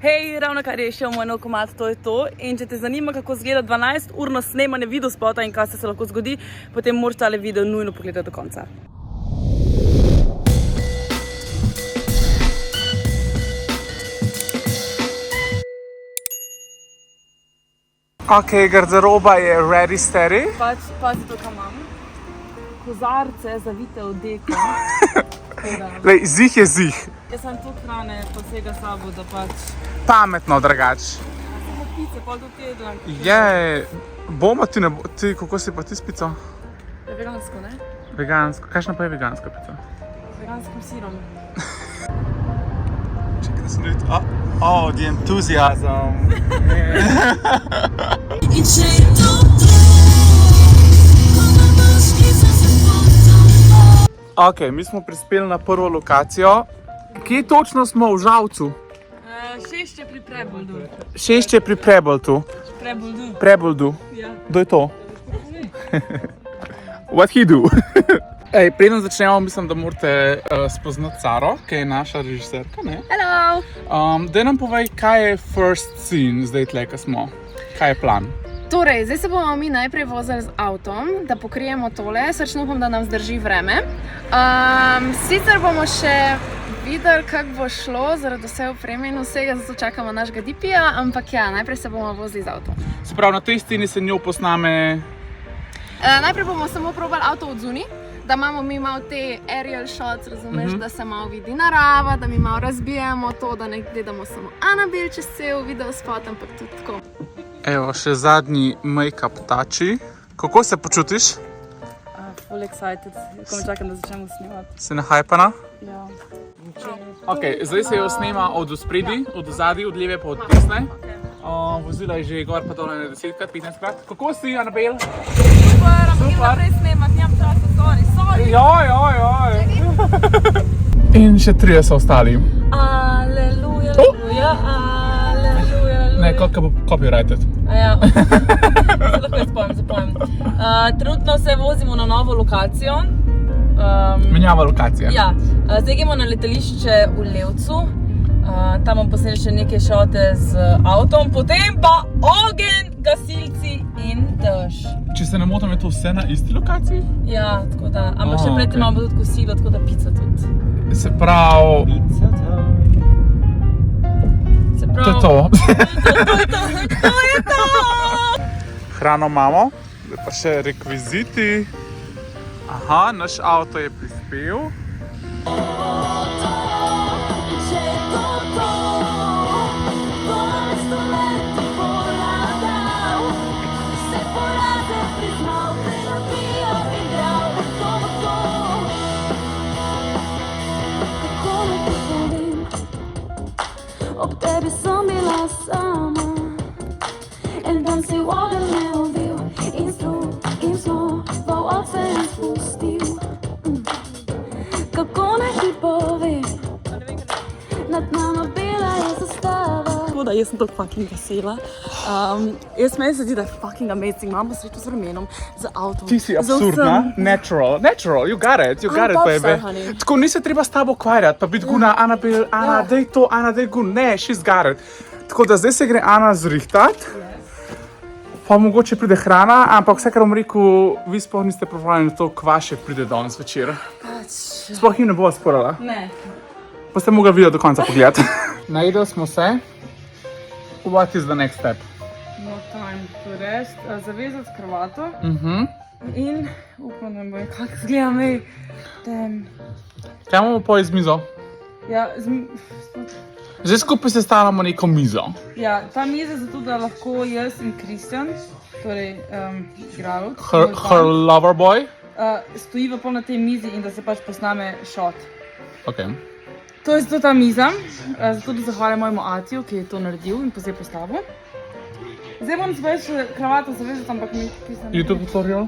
Hej, ravno kar je šel moj nov komad, to je to. In če te zanima, kako izgleda 12-urno snemanje videospota in kaj se lahko zgodi, potem moraš tale video nujno pogledati do konca. Ok, garderoba je ready, steady. Pazi to, kaj imam. Kozarce zavite v deko. Lej, zih je zih. Jaz sem tu hrane pa vsega sabo, da pač... Pametno, dragač. Samo pice, pol do tedna. Je, bomo ti, kako si pa ti s pico? Je vegansko, ne? Vegansko, kakšna pa je veganska pica? Z veganskim sirom. Čekaj, da sem videti. Oh, the enthusiasm. Ok, mi smo prispeli na prvo lokacijo. Kje točno smo? V Žalcu? Šešče pri Preboldu. Šešče pri Preboldu. Preboldu. Ja. Kdo je to? What he do? Ej, preden začnemo, mislim, da morate spoznati Saro, ki je naša režiserka, ne? Hello! Daj nam povej, kaj je first scene zdaj tle, ko smo. Kaj je plan? Torej, zdaj se bomo mi najprej vozili z avtom, da pokrijemo tole, srčno upam, da nam zdrži vreme. Sicer bomo še videli, kako bo šlo, zaradi vse opreme in vsega, zato čakamo našega DP-ja, ampak ja, najprej se bomo vozili z avtom. Se pravi, na tej sceni se njo posname... Najprej bomo samo probali avto od zunaj, da imamo mi malo te aerial shots, razumeš, da se malo vidi narava, da mi malo razbijemo to, da ne gledamo samo Annabelle čez cel video spot, ampak tudi tako. Evo, še zadnji make-up tači. Kako se počutiš? Full excited. Ko me čakam, da začnemo snemati. Si nahajpana? Ja. Ok, zdaj se jo snema od spredi, od zadaj, od leve pa od desne. Vozila je že gor pa dole na 10krat, 15krat. Kako si, Annabelle? Super, ampak naprej snemat, njam časa, sorry. Joj. In še 3 so ostali. Aleluja, aleluja, aleluja. Ne, koliko bo copyrighted? Ja, se lahko jaz zapomnim. Trenutno se vozimo na novo lokacijo. Menjava lokacija. Ja, zdaj gremo na letališče v Levcu. Tam bomo posneli še neke šote z avtom, potem pa ogenj, gasilci in dež. Če se ne motim, je to vse na isti lokaciji? Ja, tako da, ampak še predtem imamo tudi kosilo, tako da pica tudi. Se pravi... To je to. To je to! Hrano imamo, pa še rekviziti. Aha, naš avto je prispel. Ob tebi sem bila sama, en dan si ogenj me ovil in znova v ocean spustil. Kako naj ti povem, nad nama bila je zastava. Tako da, jaz sem to fucking vesela. Meni se zdi, da je fucking amazing. Imamo srečo z vremenom, z avtom. Ti si absurdna. Natural, you got it, baby. Tako ni se treba s tabo ukvarjati, pa biti guna, Annabelle, Anna, dej to, Anna, dej gun. Ne, she's got it. Tako da zdaj se gre Anna zrihtat. Pa mogoče pride hrana, ampak vse, kar bom rekel, vi sploh niste pripravljeni na to, kva še pride danes večer. Sploh jim ne bo sporala. Ne. Pa ste mogli video do konca pogledati. Najedli smo se. What is the next step? No time to rest. Zavezati kravato. In upam, da bo kako izgleda mej. Kaj imamo pa iz mizo? Ja, Zdaj skupaj sestavljamo neko mizo. ja, ta miza zato, da lahko jaz in Kristjan, torej igralec, Her lover boy. stojiva pol na tej mizi in da se pač posname shot. Ok. To je zato ta miza, zato da zahvalim mojemu atiju, ki je to naredil in zdaj postavil. Zdaj bom zdaj še kravato zavezati, ampak mi Kristjan... YouTube tutorial?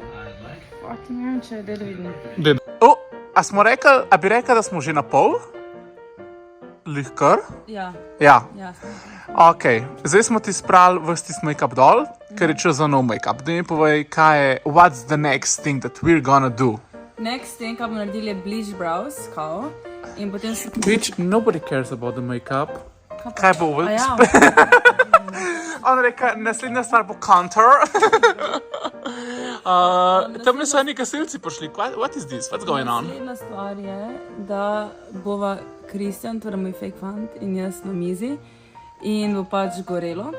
Fucking ne vem, če da vidim. A bi rekla, da smo že na pol? Lihkar? Ja, Ja. ja. Ok, zdaj smo ti spravili vstis make-up dol, ker je čas za nov make-up. Daj mi povej, kaj je, what's the next thing that we're gonna do? Next thing, kar bomo naredili je bleach brows, kao. In potem se... Bitch, nobody cares about the make-up. Kaj bo? A ja. On reka, naslednja stvar bo counter. Tam so eni gasilci prišli. What is this? What's going on? Naslednja stvar je, da bova Kristjan, torej moj fake fant, in jaz na mizi in bo pač gorelo.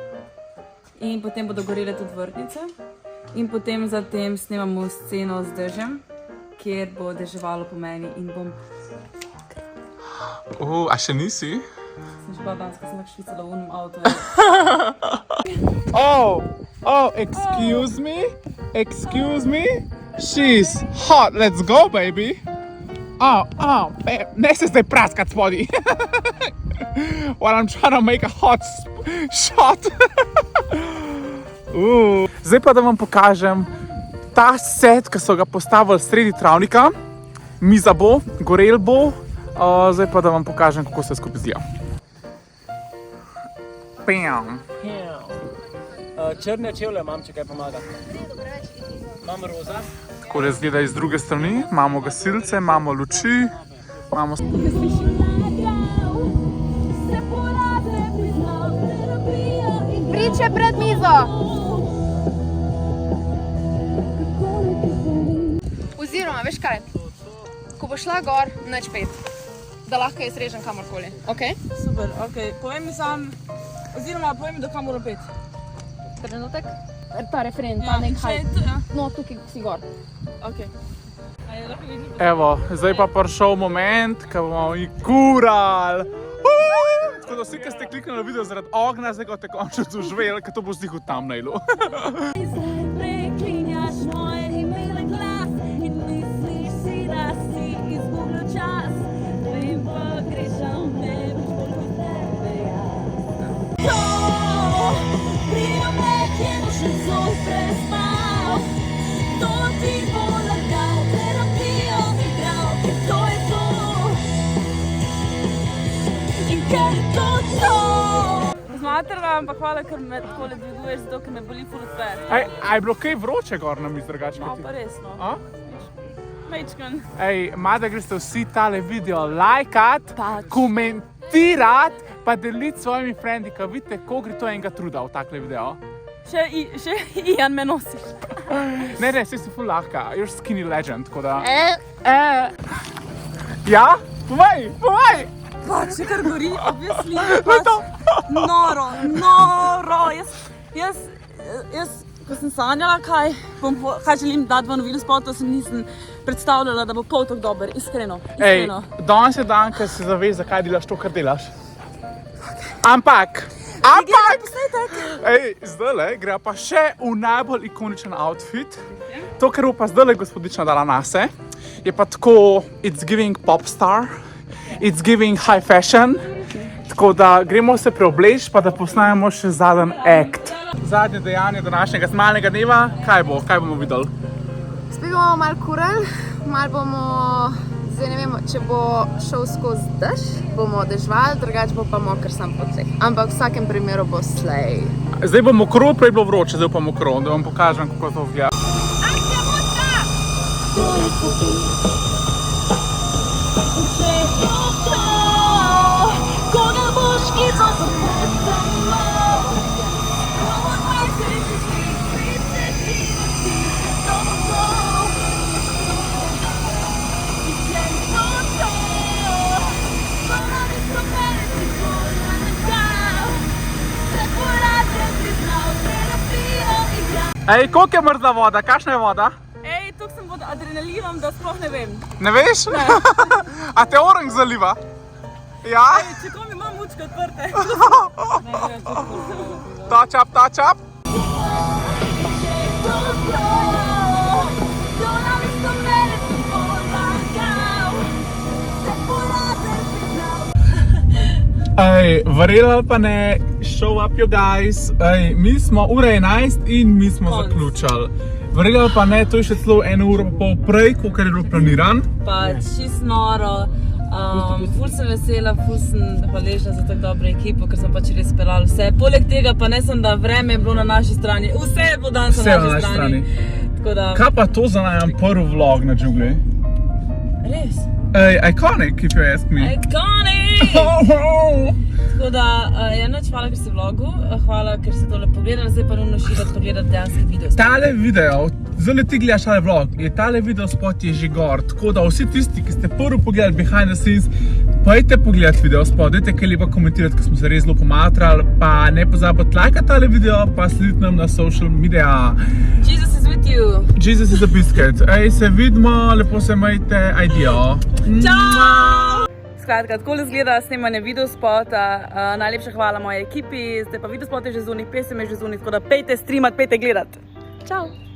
In potem bodo gorele tudi vrtnice. In potem zatem snemamo sceno z dežem, kjer bo deževalo po meni in bom... A še nisi? Sem že bila danes, ko sem švicala v unem avtu. Excuse me. She's hot, let's go, baby. Ne se zdaj praskat spodaj. While I'm trying to make a hot shot. Zdaj pa da vam pokažem ta set, ki so ga postavili sredi travnika. Miza bo, gorel bo. Zdaj pa da vam pokažem, kako se skupaj zgleda. Pam. Črne čevlje imam, če kaj pomaga. Imam roza. Tako da izgleda iz druge strani. Imamo gasilce, imamo luči, imamo... Priče pred mizo! Oziroma, veš kaj? Ko bo šla gor, nič pet. Da lahko jaz režem kamorkoli, okej? Super, okej. Povej mi sam, oziroma povej mi, do kam moram peti. Trenutek. Ta refren, ta nekaj. No, tukaj si gor. Okej. A je lahko vidim? Evo, zdaj pa prišel moment, ko bomo jih kurali. Tako da vsi, ki ste kliknili na video zaradi ognja, zdaj ga boste končno doživeli, ker to bo zdih v thumbnailu. Preklinjaš moje imele glas in misliš si, da si izgubil čas. Vem pa grešam, ne boš bolj od tebe jaz. Prijo me, kje boš še zoj prespal. To ti bo lagal, terapijo igral, ker to je to. In ker to to. Zmatrva, ampak hvala, ker me takole dviguješ, zato ker me boli ful od tebe. A je bilo kaj vroče gor na mizi drugače? No, pa res, no. A? Mečkan. Mada greste vsi tale video lajkat, komentirat, pa deliti s svojimi frendi, ko vidite, ko gre to enega truda v takle video. Še Ian me nosiš. Ne, si ful lahka, you're skinny legend, tako da... Ja? Povej! Pač, kar gori, obvisli, pač, noro. Jaz, ko sem sanjala, kaj želim dati v novinu spotu, se nisem predstavljala, da bo pol tako dober, iskreno. Danes je dan, ko se zaveš, zakaj delaš to, kar delaš. Ampak, zdajle gre pa še v najbolj ikoničen outfit. To, kar bo pa zdajle gospodična dala nase, je pa tako, it's giving pop star. It's giving high fashion, tako da gremo se preobleč, pa da posnajemo še zadnji act. Zadnje dejanje današnjega smalnega dneva, kaj bomo videli? Spet bomo malo kurali, malo bomo, zdaj ne vemo, če bo šel skozi dež, bomo dežvali, drugače bo pa mokr sam po tleh. Ampak v vsakem primeru bo slej. Zdaj bo mokro, prej bilo vroče, zdaj pa mokro, da vam pokažem, kako to vgleda. Akcija vodka! To je skupaj. Koga boš kico zapletamo? Komu 20 to bo to. I ker to to. Ponovi so mene si bolj nadal. Se poražen priznal, terapijo igral. Koliko je mrzla voda? Kakšna je voda? Tukaj sem pod adrenalinom, da sploh ne vem. Ne veš? Ne. A te oranž zaliva? Ja? Če kom imam mučke odprte. Touch up. Verjeli ali pa ne, show up you guys. Mi smo ura 11 in mi smo zaključali. Verjeli ali pa ne, to je še celo 1 uro pa pol prej, kot je bilo planiran. Pač čist noro. Ful sem vesela, ful sem hvaležna za tako dobro ekipo, ker sem pač res pelala vse. Poleg tega pa ne sem, da vreme je bilo na naši strani. Vse je bilo danes na naši strani. Kaj pa to za najem prvi vlog na džungli? Res? Iconic, if you ask me. Iconic! Tako Tako da, Janoč, hvala, ker si vlogu, hvala, ker si tole pogledali, zdaj pa nujno širiti pogledati dejanski video. Tale video, zelo ti gledaš tale vlog, tale video spot je že gor, tako da vsi tisti, ki ste prvi pogledali behind the scenes, pojďte pogledati video spot, dajte kaj lepa komentirati, ker smo se res zelo pomatrali, pa ne pozabite lajkati tale video, pa slediti nam na social media. Jesus is with you. Jesus is a biscuit. Ej, se vidimo, lepo se majte, ajdijo. Čau! Skratka, tako izgleda snemanje videospota. Najlepša hvala moji ekipi, zdaj pa videospot je že zunaj, pesem je že zunaj, tako da pejte streamat, pejte gledat. Čau!